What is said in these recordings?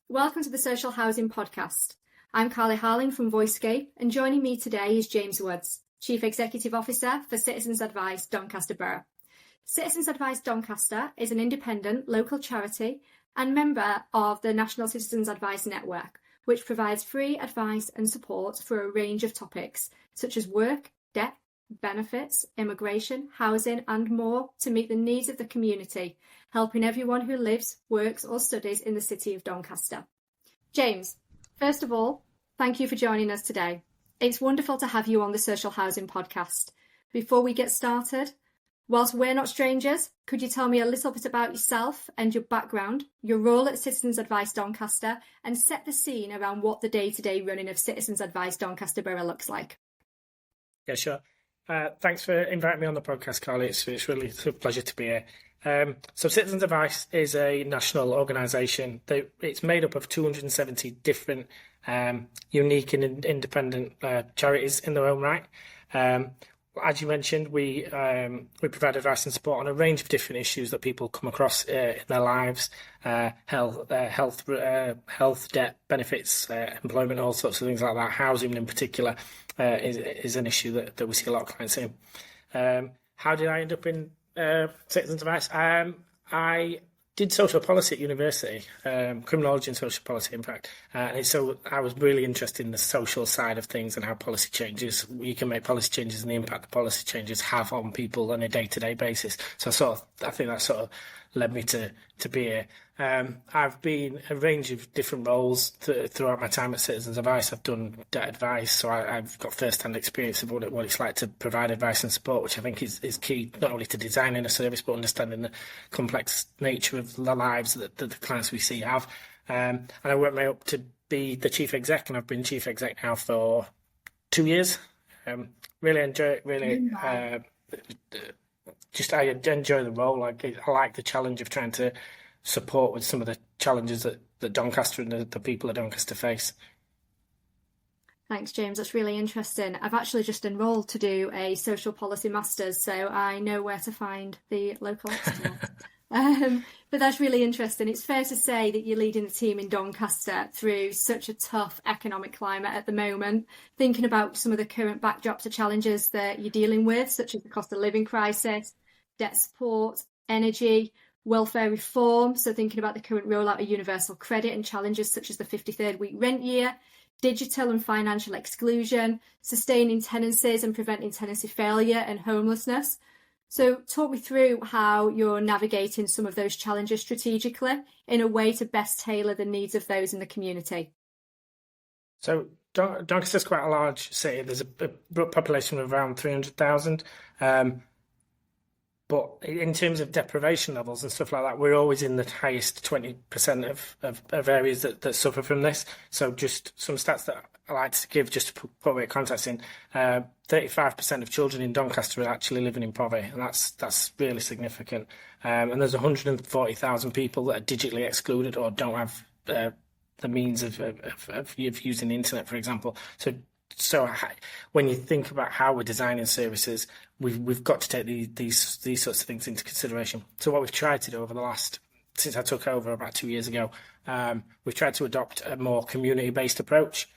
Welcome to the Social Housing Podcast. I'm Carly Harling from Voicescape, and joining me today is James Woods, Chief Executive Officer for Citizens Advice Doncaster Borough. Citizens Advice Doncaster is an independent local charity and member of the National Citizens Advice Network, which provides free advice and support for a range of topics such as work, debt, benefits, immigration, housing and more to meet the needs of the community, helping everyone who lives, works or studies in the city of Doncaster. James, first of all, thank you for joining us today. It's wonderful to have you on the Social Housing Podcast. Before we get started, whilst we're not strangers, could you tell me a little bit about yourself and your background, your role at Citizens Advice Doncaster, and set the scene around what the day-to-day running of Citizens Advice Doncaster Borough looks like? Yeah, sure. Thanks for inviting me on the podcast, Carly. It's really a pleasure to be here. So Citizens Advice is a national organisation. It's made up of 270 different unique and independent charities in their own right. As you mentioned, we provide advice and support on a range of different issues that people come across in their lives: health, debt, benefits, employment, all sorts of things like that. Housing, in particular, is an issue that we see a lot of clients in. How did I end up in Citizens Advice? I did social policy at university, criminology and social policy, in fact. And so I was really interested in the social side of things and how policy changes, you can make policy changes and the impact the policy changes have on people on a day-to-day basis. So I think that sort of led me to be here. I've been a range of different roles throughout my time at Citizens Advice. I've done debt advice, so I've got first-hand experience of what it's like to provide advice and support, which I think is key, not only to designing a service, but understanding the complex nature of the lives that the clients we see have. And I worked my way up to be the chief exec, and I've been chief exec now for 2 years. Really enjoy it, I enjoy the role. I like the challenge of trying to support with some of the challenges that Doncaster and the people of Doncaster face. Thanks, James. That's really interesting. I've actually just enrolled to do a social policy masters, so I know where to find the local expert. But that's really interesting. It's fair to say that you're leading the team in Doncaster through such a tough economic climate at the moment, thinking about some of the current backdrops of challenges that you're dealing with, such as the cost of living crisis, debt support, energy, welfare reform, so thinking about the current rollout of universal credit and challenges such as the 53rd week rent year, digital and financial exclusion, sustaining tenancies and preventing tenancy failure and homelessness. So talk me through how you're navigating some of those challenges strategically in a way to best tailor the needs of those in the community. So Doncaster is quite a large city. There's a population of around 300,000. But in terms of deprivation levels and stuff like that, we're always in the highest 20% of areas that suffer from this. So just some stats that I like to give just to put a bit of context in. 35% of children in Doncaster are actually living in poverty, and that's really significant. And there's 140,000 people that are digitally excluded or don't have the means of using the internet, for example. So when you think about how we're designing services, we've got to take these sorts of things into consideration. So what we've tried to do since I took over about 2 years ago, we've tried to adopt a more community-based approach.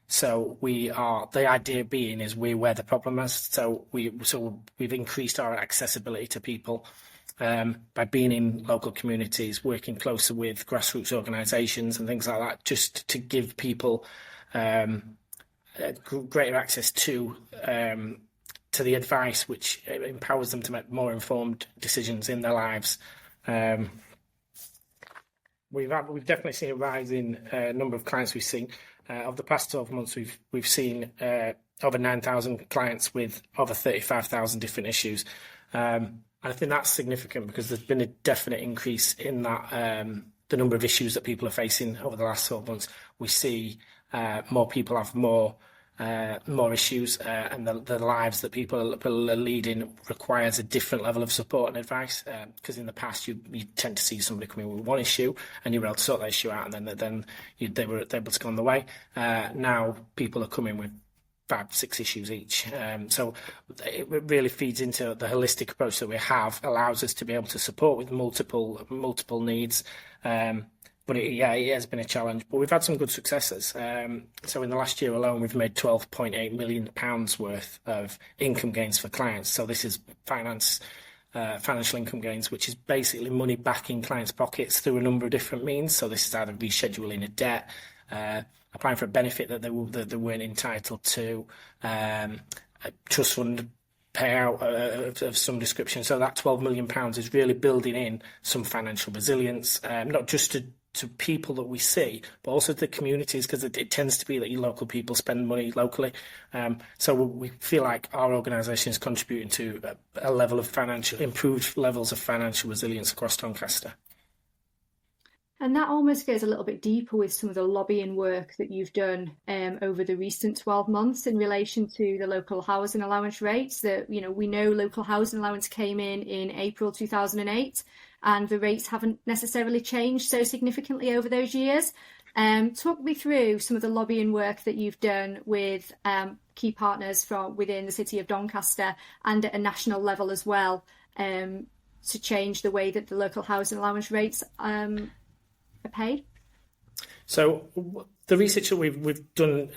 So the idea being is we're where the problem is. So we've increased our accessibility to people by being in local communities, working closer with grassroots organisations and things like that, just to give people greater access to the advice which empowers them to make more informed decisions in their lives. We've definitely seen a rise in number of clients we've seen. Over the past 12 months, we've seen over 9,000 clients with over 35,000 different issues. And I think that's significant because there's been a definite increase in that the number of issues that people are facing over the last 12 months. We see more people have more issues, and the lives that people are leading requires a different level of support and advice. Because in the past, you tend to see somebody come in with one issue, and you're able to sort that issue out, and then they were able to go on the way. Now people are coming with 5-6 issues each. So it really feeds into the holistic approach that we have, allows us to be able to support with multiple needs. but it has been a challenge. But we've had some good successes. So in the last year alone, we've made £12.8 million worth of income gains for clients. So this is financial income gains, which is basically money back in clients' pockets through a number of different means. So this is either rescheduling a debt, applying for a benefit that they weren't entitled to, a trust fund payout of some description. So that £12 million is really building in some financial resilience, not just to people that we see, but also to communities, because it tends to be that your local people spend money locally. So we feel like our organisation is contributing to a level of improved levels of financial resilience across Doncaster. And that almost goes a little bit deeper with some of the lobbying work that you've done over the recent 12 months in relation to the local housing allowance rates. That, we know local housing allowance came in April 2008, and the rates haven't necessarily changed so significantly over those years. Talk me through some of the lobbying work that you've done with key partners from within the city of Doncaster and at a national level as well, to change the way that the local housing allowance rates are paid. So the research that we've done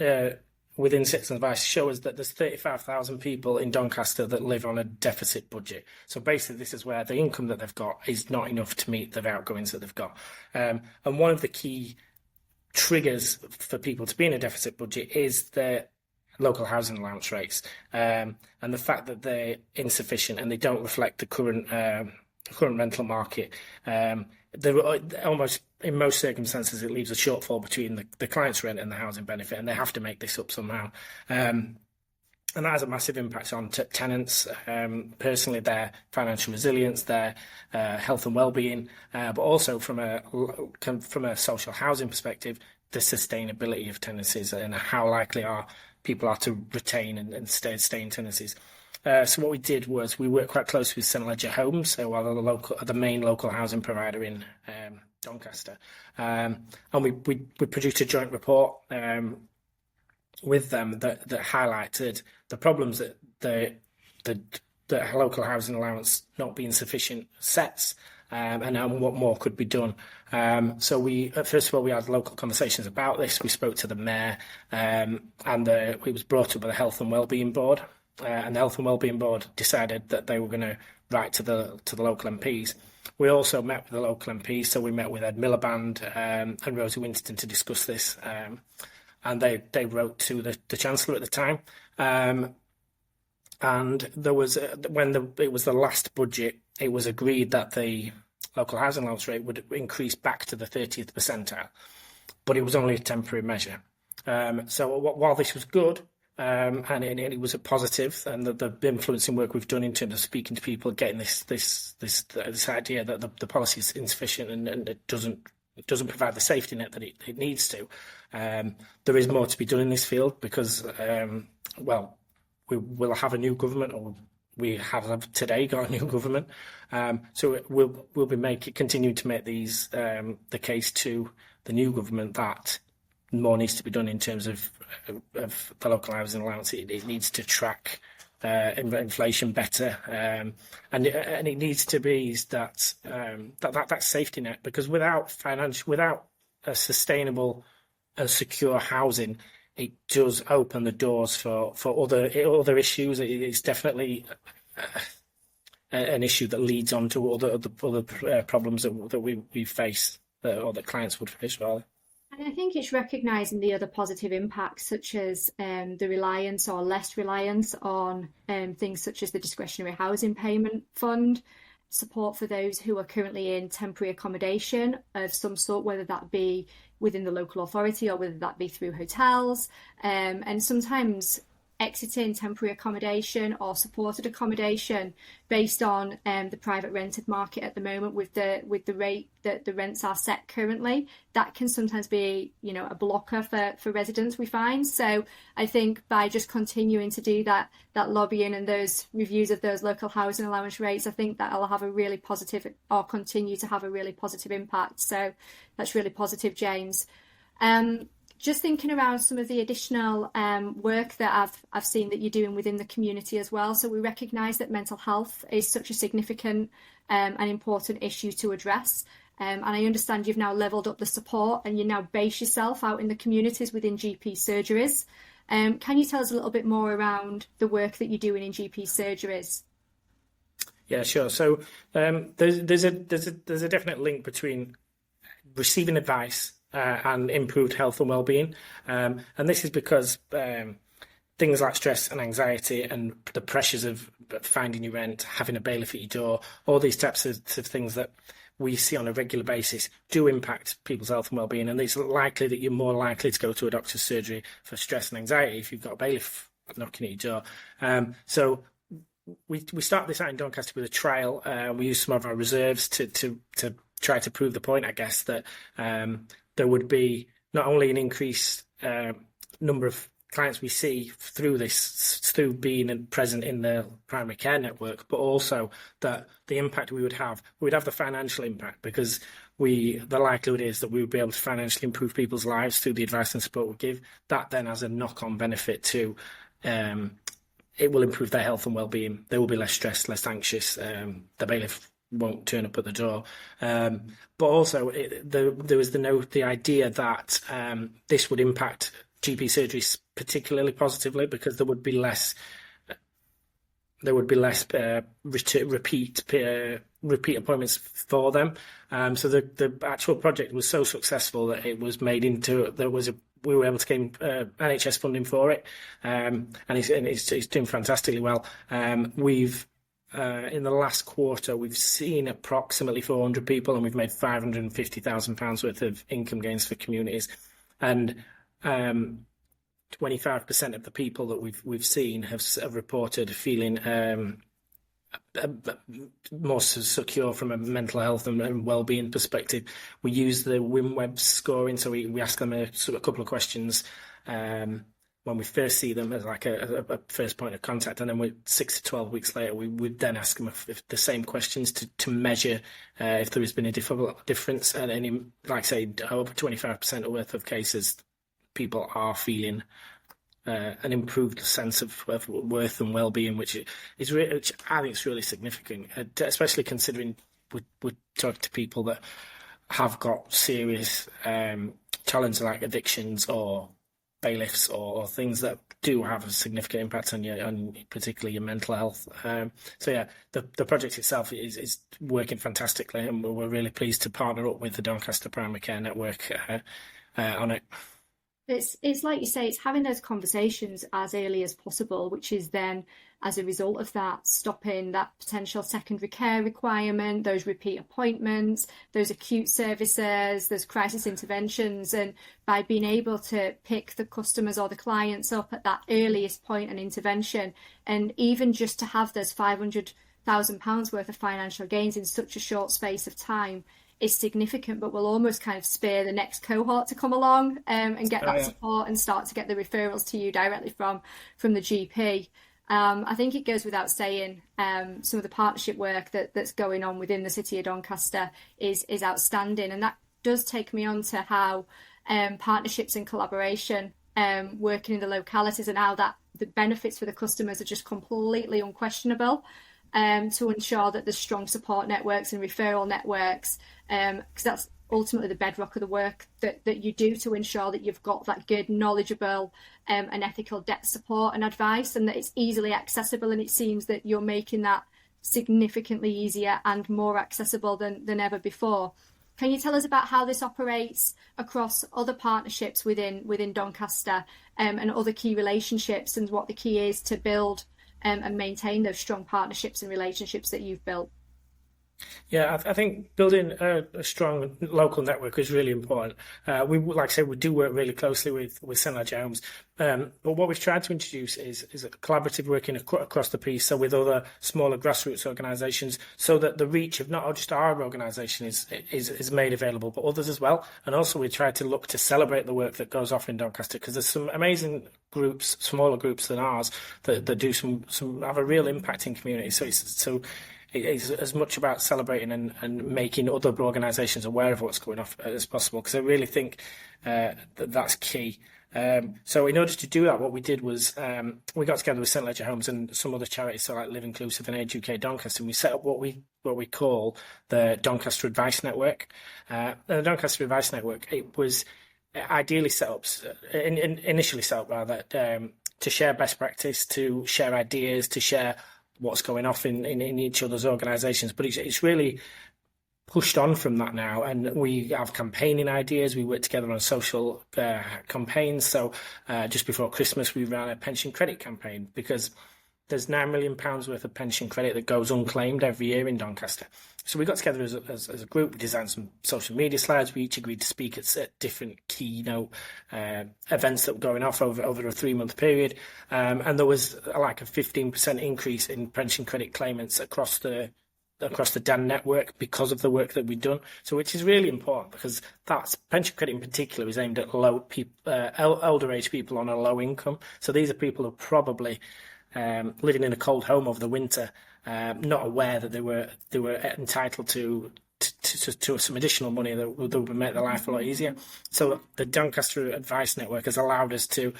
within Citizens Advice shows that there's 35,000 people in Doncaster that live on a deficit budget. So basically, this is where the income that they've got is not enough to meet the outgoings that they've got. And one of the key triggers for people to be in a deficit budget is the local housing allowance rates, and the fact that they're insufficient and they don't reflect the current rental market. They're almost, in most circumstances, it leaves a shortfall between the client's rent and the housing benefit, and they have to make this up somehow. And that has a massive impact on tenants, personally, their financial resilience, their health and well-being, but also from a social housing perspective, the sustainability of tenancies and how likely people are to retain and stay in tenancies. So what we did was we worked quite closely with St Ledger Homes, so the main local housing provider in Doncaster, and we produced a joint report with them that highlighted the problems that the local housing allowance not being sufficient sets, and what more could be done. So first of all, we had local conversations about this. We spoke to the mayor, and it was brought up by the Health and Wellbeing Board. And the Health and Wellbeing Board decided that they were going to write to the local MPs. We also met with the local MPs, so we met with Ed Miliband and Rosie Winston to discuss this, and they wrote to the Chancellor at the time. And there was it was the last budget, it was agreed that the local housing allowance rate would increase back to the 30th percentile, but it was only a temporary measure. So while this was good, and it was a positive, and the influencing work we've done in terms of speaking to people, getting this idea that the policy is insufficient and it doesn't provide the safety net that it needs to. There is more to be done in this field because, we will have a new government, or we have today got a new government. So we'll be continuing to make these the case to the new government that more needs to be done in terms of the local housing allowance. It needs to track inflation better, and it needs to be that safety net, because without a sustainable and secure housing, it does open the doors for other issues. It's definitely an issue that leads on to other problems that we face, or that clients would face, rather. And I think it's recognising the other positive impacts, such as the reliance or less reliance on things such as the discretionary housing payment fund, support for those who are currently in temporary accommodation of some sort, whether that be within the local authority or whether that be through hotels, and sometimes exiting temporary accommodation or supported accommodation based on the private rented market at the moment with the rate that the rents are set currently. That can sometimes be a blocker for residents, we find. So I think by just continuing to do that lobbying and those reviews of those local housing allowance rates, I think that'll have a really positive, or continue to have a really positive impact. So that's really positive, James. Just thinking around some of the additional work that I've seen that you're doing within the community as well. So we recognise that mental health is such a significant and important issue to address. And I understand you've now levelled up the support and you now base yourself out in the communities within GP surgeries. Can you tell us a little bit more around the work that you're doing in GP surgeries? Yeah, sure. So there's a definite link between receiving advice and improved health and well-being, and this is because things like stress and anxiety and the pressures of finding your rent, having a bailiff at your door, all these types of things that we see on a regular basis do impact people's health and well-being, and it's likely that you're more likely to go to a doctor's surgery for stress and anxiety if you've got a bailiff knocking at your door. So we start this out in Doncaster with a trial. We use some of our reserves to try to prove the point, I guess, that there would be not only an increased number of clients we see through being present in the primary care network, but also that the impact we'd have the financial impact, because the likelihood is that we would be able to financially improve people's lives through the advice and support we give. That then has a knock-on benefit to it will improve their health and well-being. They will be less stressed, less anxious. The bailiff won't turn up at the door. But also there was the idea that this would impact GP surgeries particularly positively, because there would be less repeat appointments for them. So the actual project was so successful that it was made into we were able to gain NHS funding for it, and it's doing fantastically well. We've in the last quarter we've seen approximately 400 people, and we've made £550,000 worth of income gains for communities, and 25% of the people that we've seen have reported feeling more secure from a mental health and well-being perspective. We use the WIMWeb scoring, so we ask them a couple of questions when we first see them as like a first point of contact, and then 6 to 12 weeks later we would then ask them if the same questions to measure if there has been a difference, and like I say, over 25% worth of cases people are feeling an improved sense of worth and well-being, which I think is really significant, especially considering we talk to people that have got serious challenges like addictions or bailiffs or things that do have a significant impact on particularly your mental health. So yeah, the project itself is working fantastically, and we're really pleased to partner up with the Doncaster Primary Care Network on it. It's like you say, it's having those conversations as early as possible, which is then, as a result of that, stopping that potential secondary care requirement, those repeat appointments, those acute services, those crisis interventions. And by being able to pick the customers or the clients up at that earliest point and intervention, and even just to have those £500,000 worth of financial gains in such a short space of time, is significant, but will almost kind of spur the next cohort to come along and get that support and start to get the referrals to you directly from the GP. I think it goes without saying, some of the partnership work that's going on within the City of Doncaster is outstanding, and that does take me on to how partnerships and collaboration working in the localities, and how that the benefits for the customers are just completely unquestionable. To ensure that there's strong support networks and referral networks, because that's ultimately the bedrock of the work that you do, to ensure that you've got that good, knowledgeable and ethical debt support and advice, and that it's easily accessible. And it seems that you're making that significantly easier and more accessible than ever before. Can you tell us about how this operates across other partnerships within Doncaster and other key relationships, and what the key is to build and maintain those strong partnerships and relationships that you've built? Yeah, I think building a strong local network is really important. Like I said, we do work really closely with St Ledger Homes, but what we've tried to introduce is a collaborative working across the piece, so with other smaller grassroots organisations, so that the reach of not just our organisation is made available, but others as well. And also we try to look to celebrate the work that goes off in Doncaster, because there's some amazing groups, smaller groups than ours, that do some have a real impact in communities. So it's as much about celebrating and making other organisations aware of what's going on as possible, because I really think that's key. So in order to do that, what we did was we got together with St Ledger Homes and some other charities, so like Live Inclusive and Age UK Doncaster, and we set up what we call the Doncaster Advice Network. The Doncaster Advice Network, it was ideally set up, initially set up rather, to share best practice, to share ideas, to share what's going off in each other's organisations. But it's really pushed on from that now, and we have campaigning ideas. We work together on social campaigns. So just before Christmas, we ran a pension credit campaign because there's £9 million worth of pension credit that goes unclaimed every year in Doncaster. So we got together as a group. We designed some social media slides. We each agreed to speak at different keynote events that were going off over a 3-month period. And there was like a 15% increase in pension credit claimants across the DAN network because of the work that we've done. So which is really important, because that's pension credit in particular is aimed at elder age people on a low income. So these are people who are probably living in a cold home over the winter, not aware that they were entitled to some additional money that would make their life a lot easier. So the Doncaster Advice Network has allowed us to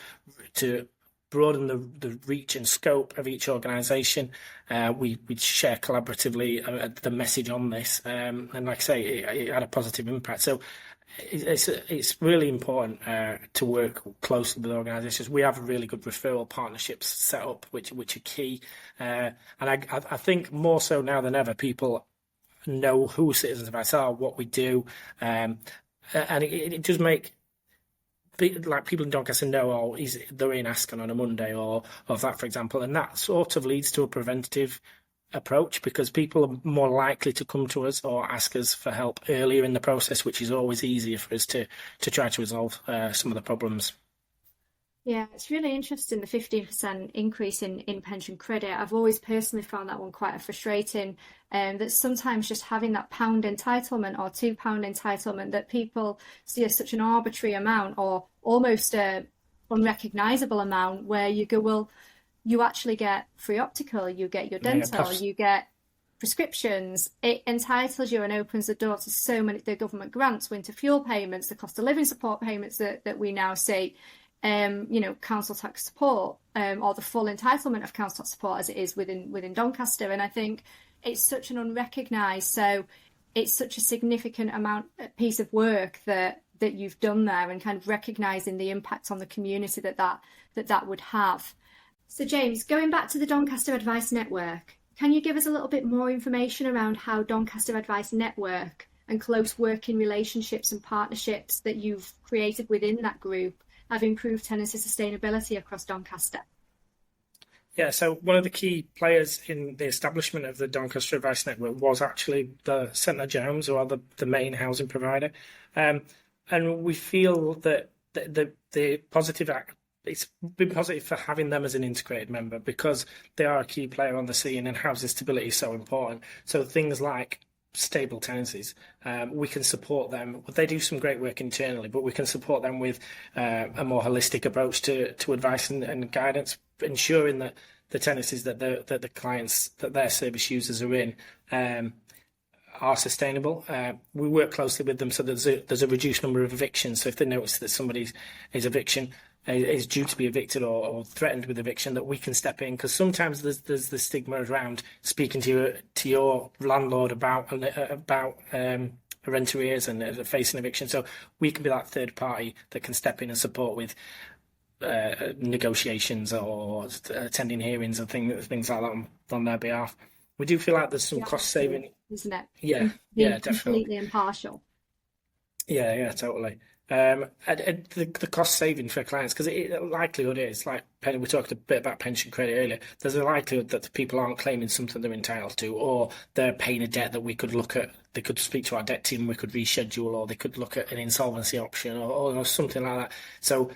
broaden the reach and scope of each organisation. We share collaboratively the message on this, and like I say, it had a positive impact. So it's really important to work closely with organisations. We have really good referral partnerships set up, which are key, and I think more so now than ever, people know who Citizens Advice are, what we do, and it does make like people in Doncaster know, they're in Ascot on a Monday or that, for example, and that sort of leads to a preventative approach, because people are more likely to come to us or ask us for help earlier in the process, which is always easier for us to try to resolve some of the problems. Yeah, it's really interesting, the 15% increase in pension credit. I've always personally found that one quite frustrating, that sometimes just having that pound entitlement or £2 entitlement that people see as such an arbitrary amount, or almost a unrecognisable amount, where you go, well, you actually get free optical, you get your dental, you get prescriptions. It entitles you and opens the door to so many, the government grants, winter fuel payments, the cost of living support payments that we now see. Council tax support, or the full entitlement of council tax support as it is within Doncaster. And I think it's such an unrecognised, so it's such a significant piece of work that you've done there, and kind of recognising the impact on the community that would have. So James, going back to the Doncaster Advice Network, can you give us a little bit more information around how Doncaster Advice Network and close working relationships and partnerships that you've created within that group have improved tenancy sustainability across Doncaster? Yeah, so one of the key players in the establishment of the Doncaster Advice Network was actually the St Ledger Homes, who are the main housing provider. And we feel that the positive it's been positive for having them as an integrated member, because they are a key player on the scene, and housing stability is so important. So things like stable tenancies, we can support them. They do some great work internally, but we can support them with a more holistic approach to advice and guidance, ensuring that the tenancies that the clients, that their service users are in, are sustainable. We work closely with them, so there's a reduced number of evictions. So if they notice that somebody's eviction is due to be evicted or threatened with eviction, that we can step in, because sometimes there's the stigma around speaking to your landlord about rent arrears and facing eviction. So we can be that third party that can step in and support with negotiations or attending hearings and things like that on their behalf. We do feel like there's some cost saving, isn't it? Yeah, definitely. Completely impartial. Yeah, totally. And the cost saving for clients, because the likelihood is, like we talked a bit about pension credit earlier, there's a likelihood that the people aren't claiming something they're entitled to, or they're paying a debt that we could look at. They could speak to our debt team, we could reschedule, or they could look at an insolvency option or something like that. So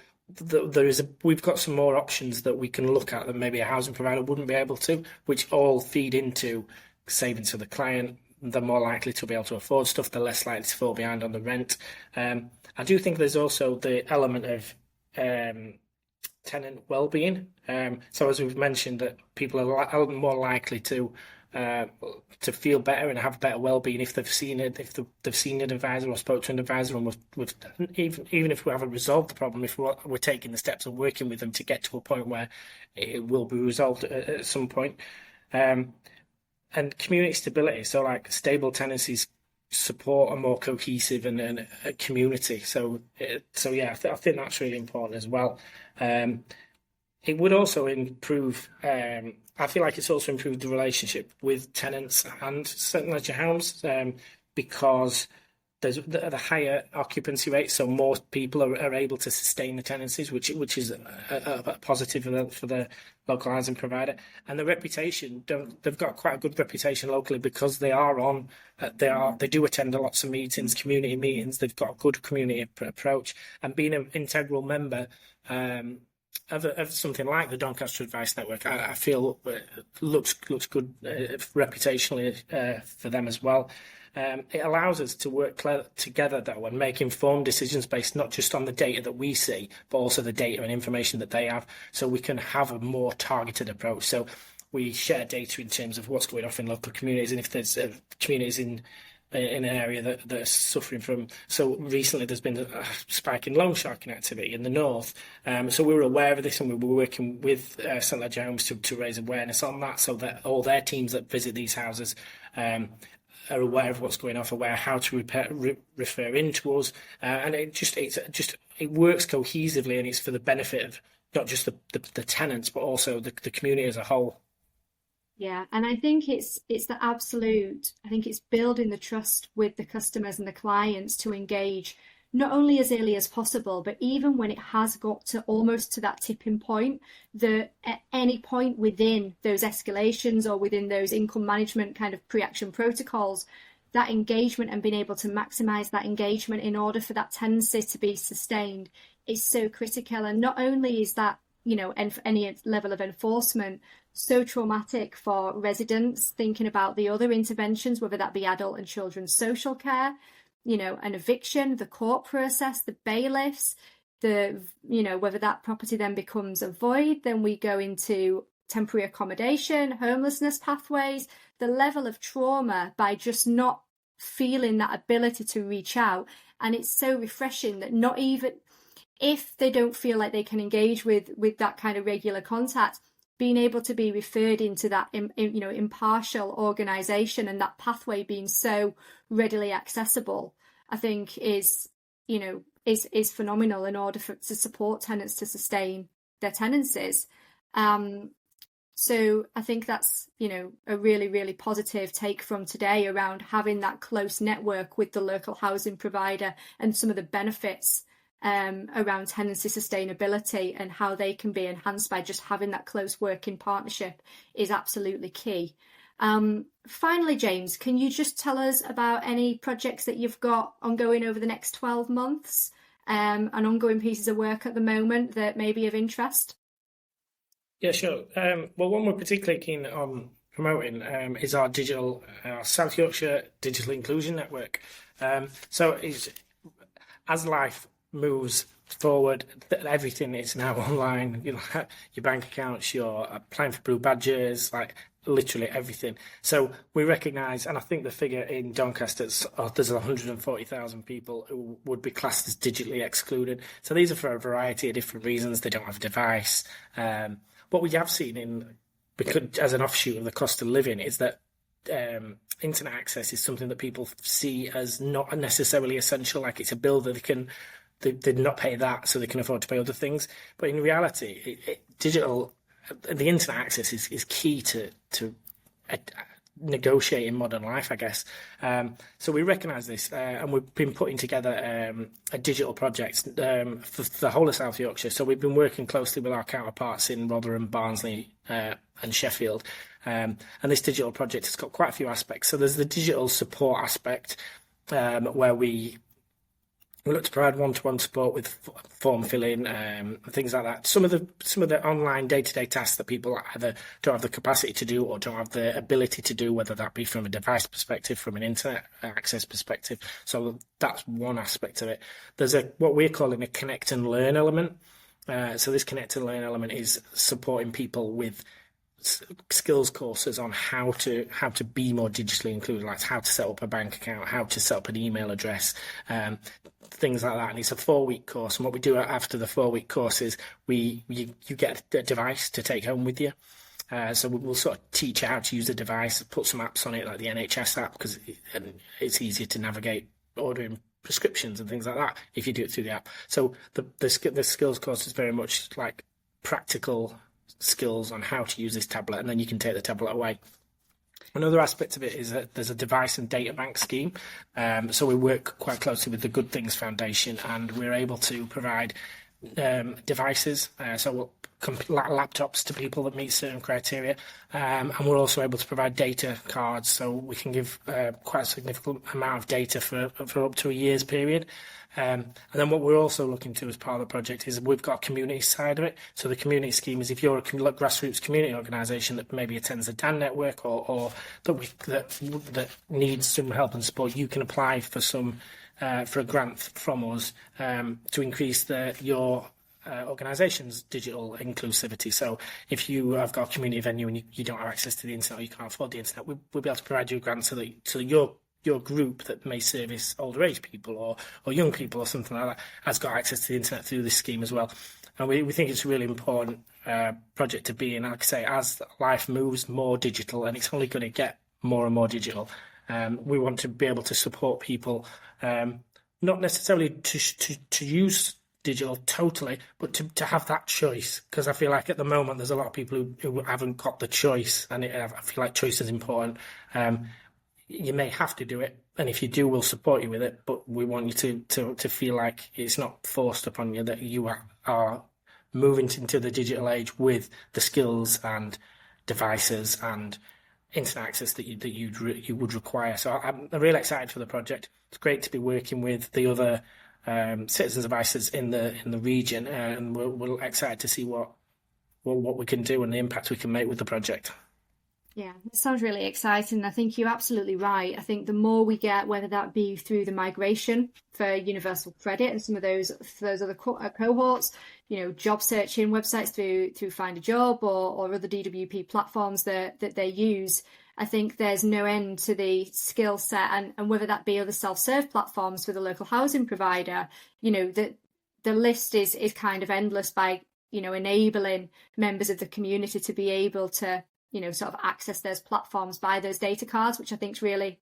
we've got some more options that we can look at that maybe a housing provider wouldn't be able to, which all feed into savings for the client. They're more likely to be able to afford stuff, they're less likely to fall behind on the rent. I do think there's also the element of tenant well-being. So as we've mentioned, that people are more likely to to feel better and have better well-being if they've seen it, if they've seen an advisor or spoke to an advisor, and even if we haven't resolved the problem, if we're taking the steps and working with them to get to a point where it will be resolved at some point. And community stability, so like stable tenancies support a more cohesive and a community. So yeah, I think that's really important as well. It would also improve. I feel like it's also improved the relationship with tenants and St Ledger homes, because there's the higher occupancy rate, so more people are able to sustain the tenancies, which is a positive for the local housing provider. And the reputation, they've got quite a good reputation locally because they do attend lots of meetings, community meetings. They've got a good community approach, and being an integral member of something like the Doncaster Advice Network, I feel looks good reputationally for them as well. It allows us to work together, though, and make informed decisions based not just on the data that we see, but also the data and information that they have, so we can have a more targeted approach. So we share data in terms of what's going on in local communities, and if there's communities in an area that are suffering from. So recently there's been a spike in loan sharking activity in the north. So we were aware of this, and we were working with St Ledger Homes to raise awareness on that, so that all their teams that visit these houses are aware of what's going on, aware how to refer into us, and it works cohesively, and it's for the benefit of not just the tenants, but also the community as a whole. Yeah, and I think it's building the trust with the customers and the clients to engage not only as early as possible, but even when it has got to almost to that tipping point, that at any point within those escalations or within those income management kind of pre-action protocols, that engagement and being able to maximize that engagement in order for that tenancy to be sustained is so critical. And not only is that, any level of enforcement so traumatic for residents, thinking about the other interventions, whether that be adult and children's social care, an eviction, the court process, the bailiffs, whether that property then becomes a void, then we go into temporary accommodation, homelessness pathways, the level of trauma by just not feeling that ability to reach out. And it's so refreshing that not even if they don't feel like they can engage with that kind of regular contact, being able to be referred into that impartial organisation and that pathway being so readily accessible, I think is phenomenal in order to support tenants to sustain their tenancies. So I think that's a really, really positive take from today around having that close network with the local housing provider and some of the benefits around tenancy sustainability and how they can be enhanced by just having that close working partnership is absolutely key. Finally, James, can you just tell us about any projects that you've got ongoing over the next 12 months and ongoing pieces of work at the moment that may be of interest? Yeah, sure. Well, one we're particularly keen on promoting is our South Yorkshire Digital Inclusion Network. So as life moves forward, everything is now online. Your bank accounts, you're applying for blue badges, like literally everything. So we recognise, and I think the figure in Doncaster, there's 140,000 people who would be classed as digitally excluded. So these are for a variety of different reasons. They don't have a device. What we have seen because as an offshoot of the cost of living is that internet access is something that people see as not necessarily essential, like it's a bill that they did not pay that, so they can afford to pay other things. But in reality, the internet access is key to negotiating modern life, I guess. So we recognise this, and we've been putting together a digital project for the whole of South Yorkshire. So we've been working closely with our counterparts in Rotherham, Barnsley, and Sheffield. And this digital project has got quite a few aspects. So there's the digital support aspect, where we look to provide one-to-one support with form filling, things like that. Some of the online day-to-day tasks that people either don't have the capacity to do or don't have the ability to do, whether that be from a device perspective, from an internet access perspective. So that's one aspect of it. There's what we're calling a connect and learn element. So this connect and learn element is supporting people with skills courses on how to be more digitally included, like how to set up a bank account, how to set up an email address, things like that. And it's a 4-week course. And what we do after the 4-week course is you get a device to take home with you. So we'll sort of teach you how to use the device, put some apps on it, like the NHS app, because it's easier to navigate ordering prescriptions and things like that if you do it through the app. So the skills course is very much like practical skills on how to use this tablet, and then you can take the tablet away. Another aspect of it is that there's a device and data bank scheme. So we work quite closely with the Good Things Foundation, and we're able to provide devices, so laptops to people that meet certain criteria, and we're also able to provide data cards, so we can give quite a significant amount of data for up to a year's period. And then what we're also looking to as part of the project is we've got a community side of it. So the community scheme is if you're a grassroots community organisation that maybe attends the DAN network or that needs some help and support, you can apply for for a grant from us to increase your organisation's digital inclusivity. So if you have got a community venue and you don't have access to the internet or you can't afford the internet, we'll be able to provide you a grant so that your group that may service older age people or young people or something like that has got access to the internet through this scheme as well. And we think it's a really important project to be in. Like I say, as life moves more digital, and it's only going to get more and more digital, we want to be able to support people, not necessarily to use digital totally, but to have that choice, because I feel like at the moment there's a lot of people who haven't got the choice, and I feel like choice is important. You may have to do it, and if you do, we'll support you with it, but we want you to feel like it's not forced upon you, that you are moving into the digital age with the skills and devices and internet access that you would require. So I'm really excited for the project. It's great to be working with the other citizens advisors in the region, and we're excited to see what we can do and the impact we can make with the project. Yeah, it sounds really exciting. I think you're absolutely right. I think the more we get, whether that be through the migration for universal credit and some of those other cohorts, job searching websites through Find a Job or other DWP platforms that they use, I think there's no end to the skill set, and whether that be other self-serve platforms for the local housing provider, that the list is kind of endless by, enabling members of the community to be able to sort of access those platforms by those data cards, which I think is really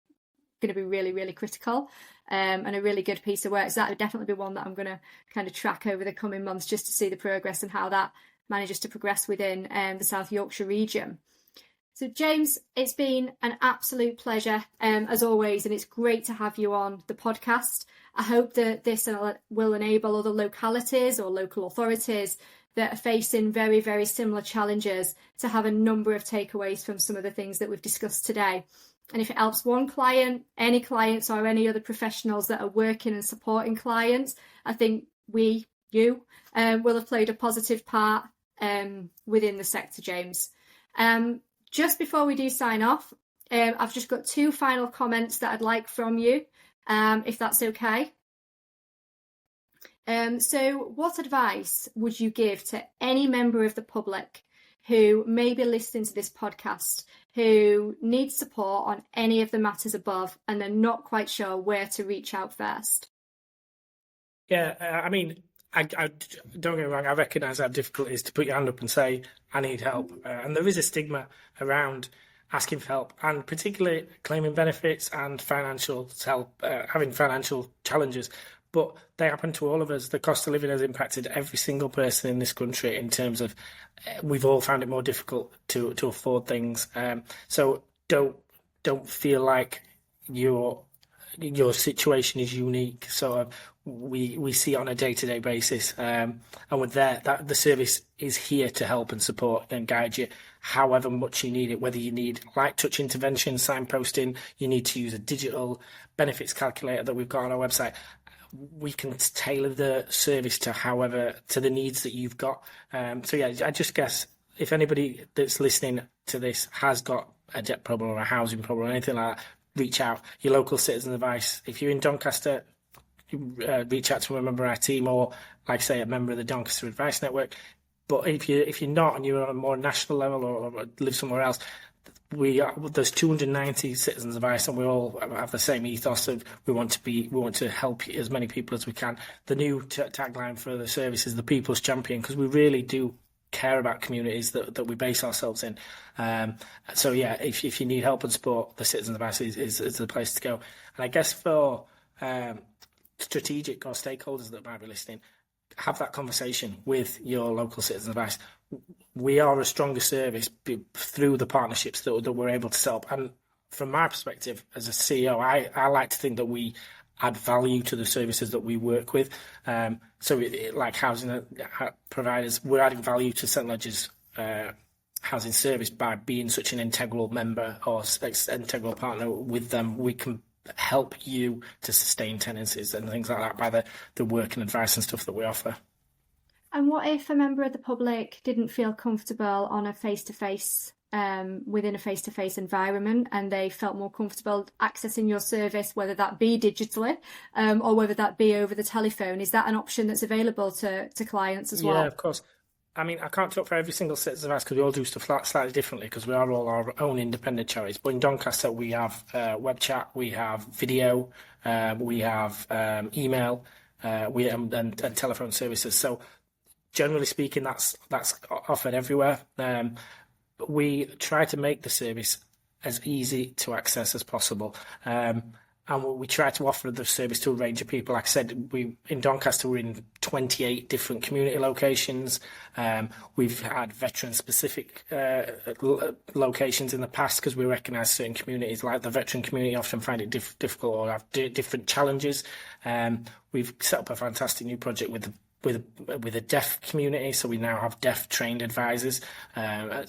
going to be really, really critical, and a really good piece of work. So that would definitely be one that I'm going to kind of track over the coming months, just to see the progress and how that manages to progress within the South Yorkshire region. So James, it's been an absolute pleasure as always, and it's great to have you on the podcast. I hope that this will enable other localities or local authorities that are facing very, very similar challenges to have a number of takeaways from some of the things that we've discussed today. And if it helps one client, any clients or any other professionals that are working and supporting clients, I think you will have played a positive part within the sector, James. Just before we do sign off, I've just got 2 final comments that I'd like from you, if that's okay. So what advice would you give to any member of the public who may be listening to this podcast, who needs support on any of the matters above and they're not quite sure where to reach out first? Yeah, I mean, I don't get me wrong, I recognise how difficult it is to put your hand up and say, I need help. And there is a stigma around asking for help, and particularly claiming benefits and financial help, having financial challenges. But they happen to all of us. The cost of living has impacted every single person in this country in terms of we've all found it more difficult to afford things. So don't feel like your situation is unique. So we see it on a day-to-day basis, and with that the service is here to help and support and guide you however much you need it. Whether you need light touch intervention, signposting, you need to use a digital benefits calculator that we've got on our website. We can tailor the service to the needs that you've got. So yeah, I just guess if anybody that's listening to this has got a debt problem or a housing problem or anything like that, reach out. Your local Citizens Advice. If you're in Doncaster, reach out to a member of our team, or like I say, a member of the Doncaster Advice Network. But if you're not and you're on a more national level or live somewhere else, there's 290 Citizens Advice, and we all have the same ethos of we want to help as many people as we can. The new tagline for the service is the People's Champion, because we really do care about communities that we base ourselves in. So yeah, if you need help and support, the Citizens Advice is the place to go. And I guess for strategic or stakeholders that might be listening, have that conversation with your local Citizens Advice. We are a stronger service through the partnerships that we're able to set up. And from my perspective as a CEO, I like to think that we add value to the services that we work with. Like housing providers, we're adding value to St Ledger's housing service by being such an integral member or integral partner with them. We can help you to sustain tenancies and things like that by the work and advice and stuff that we offer. And what if a member of the public didn't feel comfortable on a face-to-face, within a face-to-face environment, and they felt more comfortable accessing your service, whether that be digitally or whether that be over the telephone? Is that an option that's available to clients as well? Yeah, of course. I mean, I can't talk for every single Citizens Advice because we all do stuff slightly differently because we are all our own independent charities. But in Doncaster, we have web chat, we have video, we have email, and telephone services. So generally speaking, that's offered everywhere. We try to make the service as easy to access as possible. And we try to offer the service to a range of people. Like I said, in Doncaster, we're in 28 different community locations. We've had veteran-specific locations in the past because we recognise certain communities, like the veteran community, often find it difficult or have different challenges. We've set up a fantastic new project with a deaf community, so we now have deaf trained advisors. And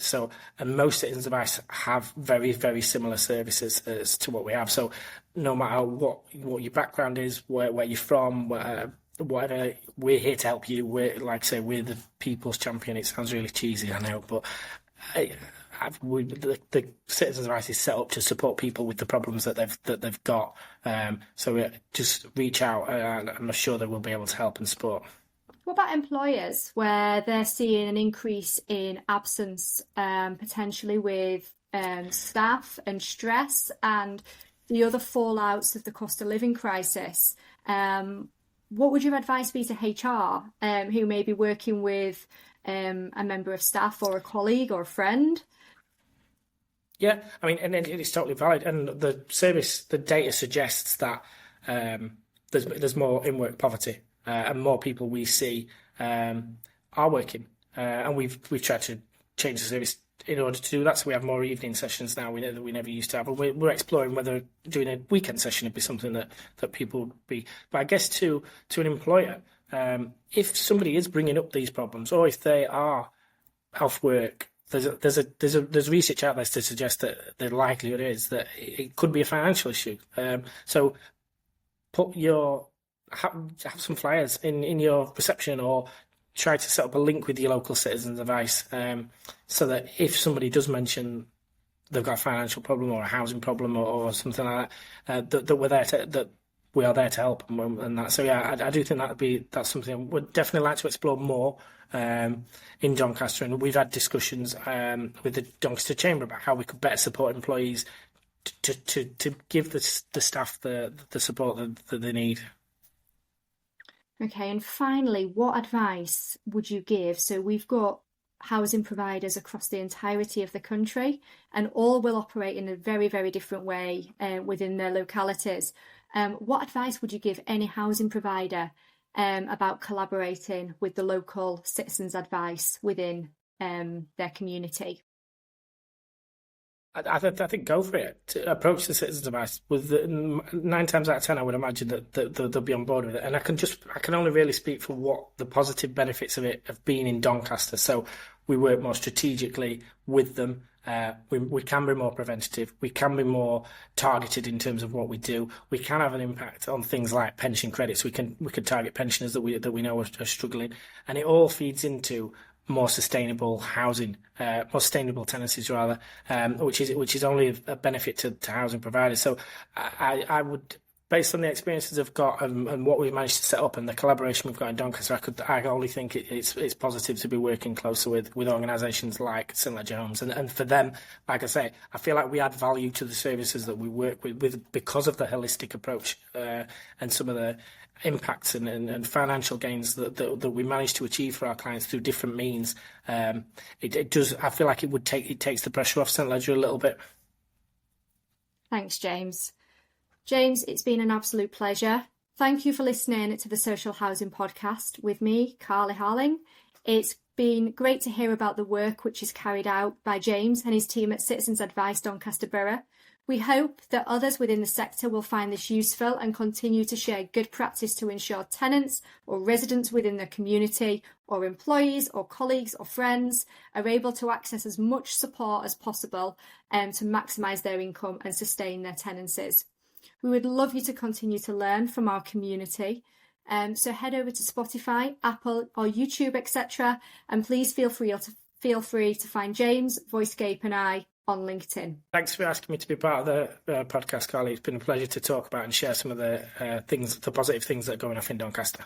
most Citizens Advice have very, very similar services as to what we have. So no matter what your background is, where you're from, whatever, we're here to help you. We're, like I say, we're the People's Champion. It sounds really cheesy, I know, but the Citizens Advice is set up to support people with the problems that they've got. So just reach out, and I'm sure they will be able to help and support. What about employers where they're seeing an increase in absence, potentially with staff and stress and the other fallouts of the cost of living crisis? What would your advice be to HR who may be working with a member of staff or a colleague or a friend? Yeah, I mean, and it's totally valid. And the data suggests that there's more in-work poverty. And more people we see are working, and we've tried to change the service in order to do that. So we have more evening sessions now we never used to have. And we're exploring whether doing a weekend session would be something that people would be. But I guess to an employer, if somebody is bringing up these problems, or if they are off work, there's research out there to suggest that the likelihood is that it could be a financial issue. So have some flyers in your reception, or try to set up a link with your local Citizens Advice, so that if somebody does mention they've got a financial problem or a housing problem or something like that, that we are there to help and that. So yeah, I do think that's something we'd definitely like to explore more in Doncaster, and we've had discussions with the Doncaster Chamber about how we could better support employees to give the staff the support that they need. Okay, and finally, what advice would you give? So we've got housing providers across the entirety of the country, and all will operate in a very, very different way within their localities. What advice would you give any housing provider about collaborating with the local Citizens Advice within their community? I think go for it. To approach the Citizens Advice with 9 times out of 10, I would imagine that they'll be on board with it. And I can only really speak for what the positive benefits of it have been in Doncaster. So we work more strategically with them. We can be more preventative. We can be more targeted in terms of what we do. We can have an impact on things like pension credits. We can target pensioners that we know are struggling, and it all feeds into more sustainable housing, more sustainable tenancies rather, which is only a benefit to housing providers. So I would based on the experiences I've got and what we've managed to set up and the collaboration we've got in Doncaster, I only think it's positive to be working closer with organisations like St Ledger Homes. And for them, like I say, I feel like we add value to the services that we work with because of the holistic approach and some of the impacts and financial gains that we manage to achieve for our clients through different means. It does. I feel like it takes the pressure off St Ledger a little bit. Thanks, James. James, it's been an absolute pleasure. Thank you for listening to the Social Housing Podcast with me, Carly Harling. It's been great to hear about the work which is carried out by James and his team at Citizens Advice Doncaster Borough. We hope that others within the sector will find this useful and continue to share good practice to ensure tenants or residents within the community or employees or colleagues or friends are able to access as much support as possible to maximise their income and sustain their tenancies. We would love you to continue to learn from our community. So head over to Spotify, Apple or YouTube, etc. And please feel free to find James, VoiceScape and I on LinkedIn. Thanks for asking me to be part of the podcast, Carly. It's been a pleasure to talk about and share some of the positive things that are going off in Doncaster.